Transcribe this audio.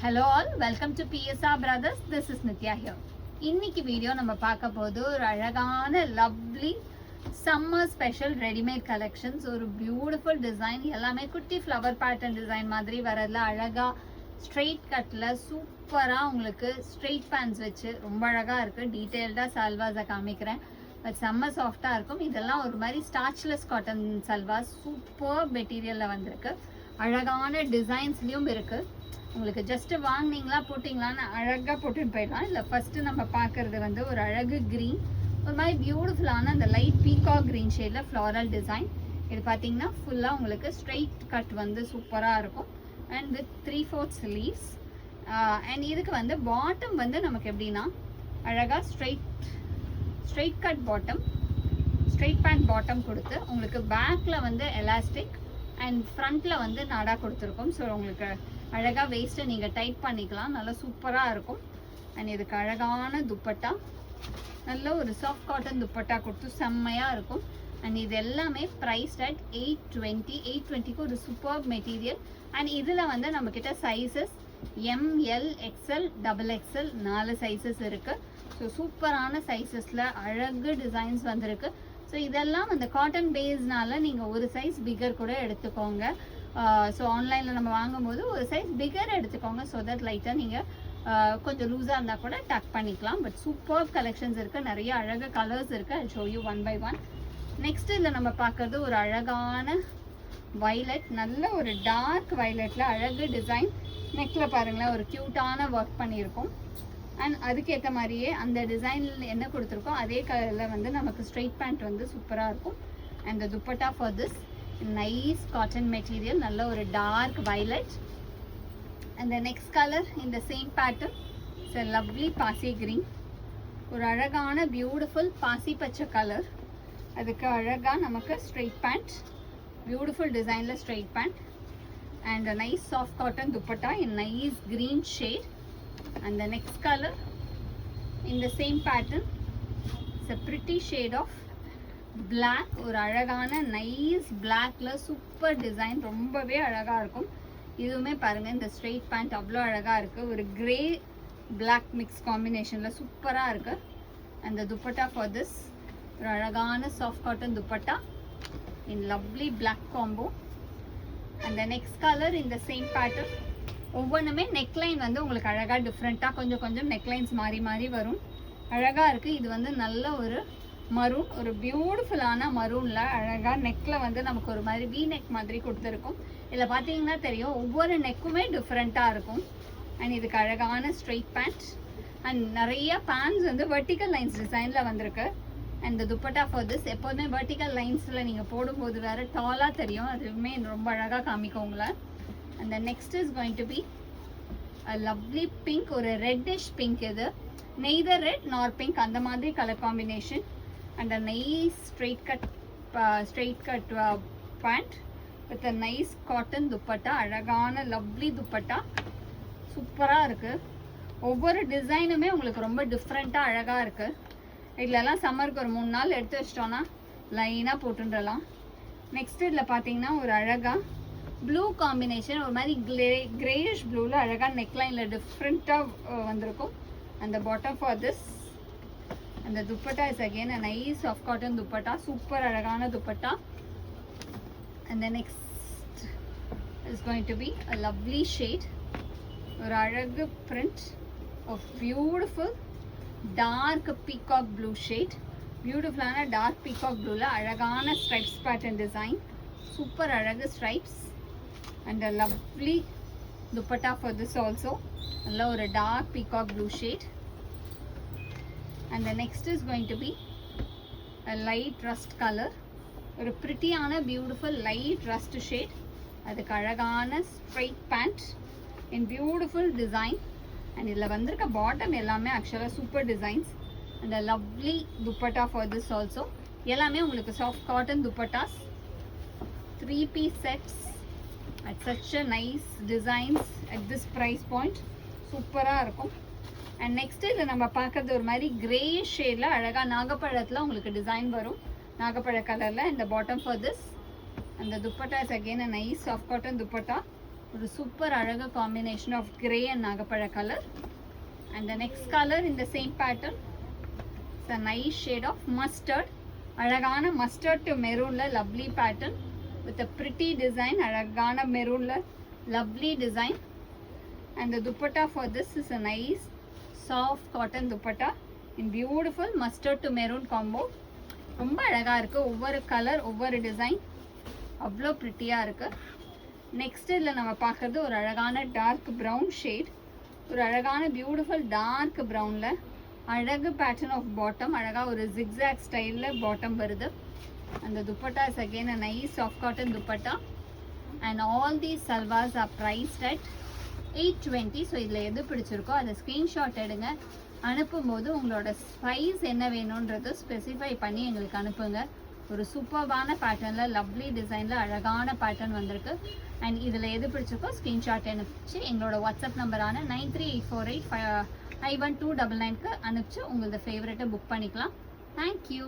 Hello all, welcome to PSR Brothers. This is Nitya here. இன்னைக்கு video நம்ம பார்க்க போது ஒரு அழகான lovely summer special readymade collections. ஒரு பியூட்டிஃபுல் டிசைன், எல்லாமே குட்டி ஃப்ளவர் பேட்டர்ன் டிசைன் மாதிரி வரதுல அழகா ஸ்ட்ரெயிட் கட்ல சூப்பரா உங்களுக்கு ஸ்ட்ரெயிட் பேண்ட்ஸ் வச்சு ரொம்ப அழகா இருக்கு. டீடைல்டா சல்வாஸை காமிக்கிறேன். பட் செம்ம சாஃப்டா இருக்கும். இதெல்லாம் ஒரு மாதிரி ஸ்டார்ச்லெஸ் காட்டன் சல்வாஸ், சூப்பர் மெட்டீரியல்ல வந்திருக்கு. அழகான டிசைன்ஸ்லயும் இருக்கு. உங்களுக்கு ஜஸ்ட் வாங்கினீங்களா போட்டிங்களான்னு அழகாக போட்டுட்டு போயிடலாம். இல்லை ஃபஸ்ட்டு நம்ம பார்க்குறது வந்து ஒரு அழகு க்ரீன், ஒரு மாதிரி பியூட்டிஃபுல்லான அந்த லைட் பீகாக் க்ரீன் ஷேடில் ஃப்ளாரல் டிசைன். இது பார்த்தீங்கன்னா ஃபுல்லாக உங்களுக்கு ஸ்ட்ரெயிட் கட் வந்து சூப்பராக இருக்கும். And with 3/4 sleeves. அண்ட் இதுக்கு வந்து பாட்டம் வந்து நமக்கு எப்படின்னா அழகாக straight cut bottom, straight pant bottom கொடுத்து உங்களுக்கு பேக்கில் வந்து எலாஸ்டிக் அண்ட் ஃப்ரண்ட்டில் வந்து நாடா கொடுத்துருக்கோம். ஸோ உங்களுக்கு அழகாக வேஸ்ட்டை நீங்கள் டைட் பண்ணிக்கலாம். நல்லா சூப்பராக இருக்கும். அண்ட் இதுக்கு அழகான துப்பட்டா, நல்ல ஒரு சாஃப்ட் காட்டன் துப்பட்டா கொடுத்து செம்மையாக இருக்கும். அண்ட் இது எல்லாமே ப்ரைஸ்ட் அட் 820. 820க்கு ஒரு சூப்பர் மெட்டீரியல். அண்ட் இதில் வந்து நம்மக்கிட்ட sizes ML XL XXL 4 sizes இருக்குது. ஸோ சூப்பரான சைஸஸில் அழகு டிசைன்ஸ் வந்திருக்கு. ஸோ இதெல்லாம் அந்த காட்டன் பேஸ்னால நீங்கள் ஒரு சைஸ் பிகர் கூட எடுத்துக்கோங்க. ஸோ ஆன்லைனில் நம்ம வாங்கும்போது ஒரு சைஸ் பிகர் எடுத்துக்கோங்க. ஸோ தட் லைட்டாக நீங்கள் கொஞ்சம் லூஸாக இருந்தால் கூட டக் பண்ணிக்கலாம். பட் சூப்பர் கலெக்ஷன்ஸ் இருக்குது, நிறைய அழகு கலர்ஸ் இருக்குது. I show you one by one. Next இதில் நம்ம பார்க்குறது ஒரு அழகான வைலட், நல்ல ஒரு டார்க் வைலட்டில் அழகு டிசைன். நெக்கில் பாருங்களேன், ஒரு க்யூட்டான ஒர்க் பண்ணியிருக்கோம். அண்ட் அதுக்கேற்ற மாதிரியே அந்த டிசைனில் என்ன கொடுத்துருக்கோம் அதே கலரில் வந்து நமக்கு ஸ்ட்ரெயிட் பேண்ட் வந்து சூப்பராக இருக்கும். And the dupatta for this nice cotton material, நல்ல ஒரு dark violet. And the next colour இந்த same pattern it's a lovely paasi green, ஒரு அழகான பியூட்டிஃபுல் பாசி பச்சை கலர். அதுக்கு அழகாக நமக்கு ஸ்ட்ரெயிட் பேண்ட், பியூட்டிஃபுல் டிசைனில் straight pant. And a nice soft cotton dupatta in nice green shade. And the next color in the same pattern, it's a pretty shade of black. ஒரு அழகான நைஸ் பிளாக்ல சூப்பர் டிசைன், ரொம்பவே அழகா இருக்கும். இதுவுமே பாருங்க, இந்த ஸ்ட்ரெயிட் பேண்ட் அவ்வளோ அழகா இருக்கு. ஒரு கிரே பிளாக் மிக்ஸ் காம்பினேஷன்ல சூப்பரா இருக்கு. அந்த துப்பட்டா ஃபார் திஸ் ஒரு அழகான soft cotton dupatta in lovely black combo. And the next color in the same pattern. ஒவ்வொன்றுமே நெக்லைன் வந்து உங்களுக்கு அழகாக டிஃப்ரெண்ட்டாக கொஞ்சம் கொஞ்சம் நெக்லைன்ஸ் மாறி மாறி வரும். அழகாக இருக்குது. இது வந்து நல்ல ஒரு மரூன், ஒரு பியூட்டிஃபுல்லான மரூனில் அழகாக நெக்கில் வந்து நமக்கு ஒரு மாதிரி வி நெக் மாதிரி கொடுத்துருக்கும். இதில் பார்த்தீங்கன்னா தெரியும் ஒவ்வொரு நெக்குமே டிஃப்ரெண்ட்டாக இருக்கும். அண்ட் இதுக்கு அழகான ஸ்ட்ரெயிட் பேண்ட். அண்ட் நிறைய பேண்ட்ஸ் வந்து வெர்டிக்கல் லைன்ஸ் டிசைனில் வந்திருக்கு. அண்ட் இந்த துப்பட்டா ஃபார் திஸ் எப்போதுமே வெர்டிக்கல் லைன்ஸில் நீங்கள் போடும்போது வேறு டாலாக தெரியும், அதுவுமே ரொம்ப அழகாக காமிக்கும் உங்களை. And the next is going to be a lovely pink, or a reddish pink. இது neither red nor pink, அந்த மாதிரி color combination. And a nice straight cut pant with a nice cotton dupatta. அழகான lovely dupatta, சூப்பராக இருக்கு. ஒவ்வொரு டிசைனுமே உங்களுக்கு ரொம்ப டிஃப்ரெண்ட்டாக அழகாக இருக்கு. இதெல்லாம் சம்மருக்கு ஒரு 3 நாள் எடுத்து வச்சிட்டோன்னா லைனாக போட்டுடலாம். நெக்ஸ்ட் இதில் பார்த்தீங்கன்னா ஒரு அழகாக ப்ளூ காம்பினேஷன், ஒரு மாதிரி கிரேயிஷ் ப்ளூவில் அழகாக நெக்லைனில் டிஃப்ரெண்ட்டாக வந்திருக்கும். அந்த பாட்டம் ஃபார் திஸ். அந்த dupatta is again a nice of cotton dupatta, super அழகான dupatta. And the next is going to be a lovely shade, ஒரு அழகு print of beautiful dark peacock blue shade. பியூட்டிஃபுல்லான டார்க் பீகாக் ப்ளூவில் அழகான ஸ்ட்ரைப்ஸ் பேட்டர்ன் டிசைன், சூப்பர் அழகு stripes. And a lovely dupatta for this also, நல்ல ஒரு dark peacock blue shade. And the next is going to be a light rust color, ஒரு prettyயான beautiful light rust shade. அதுக்கு அழகான straight pant in beautiful design. And இதில் வந்திருக்க bottom எல்லாமே ஆக்சுவலாக super designs. And a lovely dupatta for this also. எல்லாமே உங்களுக்கு soft cotton dupattas, 3-piece sets at such a nice designs at this price point. சூப்பராக இருக்கும். அண்ட் நெக்ஸ்ட் இதில் நம்ம பார்க்குறது ஒரு மாதிரி கிரே ஷேடில் அழகாக நாகப்பழத்தில் உங்களுக்கு டிசைன் வரும், நாகப்பழ கலரில். இந்த பாட்டம் ஃபார் திஸ். அந்த dupatta is again a nice soft cotton dupatta ஒரு சூப்பர் அழகு காம்பினேஷன் ஆஃப் கிரே அண்ட் நாகப்பழ colour. And the next colour இந்த same pattern, it's a nice shade of mustard. அழகான மஸ்டர்ட் டு மெரூன்ல lovely pattern with a pretty design. அழகான மெரூன்ல lovely design. And the dupatta for this is a nice soft cotton dupatta in beautiful mustard to maroon combo. ரொம்ப அழகா இருக்கு. ஒவ்வொரு colour ஒவ்வொரு design அவ்வளோ ப்ரிட்டியாக இருக்கு. நெக்ஸ்ட் இதில் நம்ம பார்க்குறது ஒரு அழகான டார்க் ப்ரௌன் ஷேட். ஒரு அழகான பியூட்டிஃபுல் டார்க் ப்ரௌனில் அழகு பேட்டர்ன் ஆஃப் பாட்டம். அழகாக ஒரு ஜிக்ஸாக் ஸ்டைலில் பாட்டம் வருது. அந்த dupatta is again a nice soft cotton dupatta. And all these salwars are priced at 820. So இதில் எது பிடிச்சிருக்கோ அதை ஸ்க்ரீன்ஷாட் எடுங்க. அனுப்பும்போது உங்களோட சைஸ் என்ன வேணுன்றது ஸ்பெசிஃபை பண்ணி எங்களுக்கு அனுப்புங்க. ஒரு சூப்பர்வான பேட்டர்னில் லவ்லி டிசைனில் அழகான பேட்டர்ன் வந்திருக்கு. அண்ட் இதில் எது பிடிச்சிருக்கோ ஸ்க்ரீன்ஷாட் அனுப்பிச்சு எங்களோட வாட்ஸ்அப் நம்பரான 9384851299க்கு அனுப்பிச்சு உங்களோட ஃபேவரட்டை புக் பண்ணிக்கலாம். தேங்க்யூ.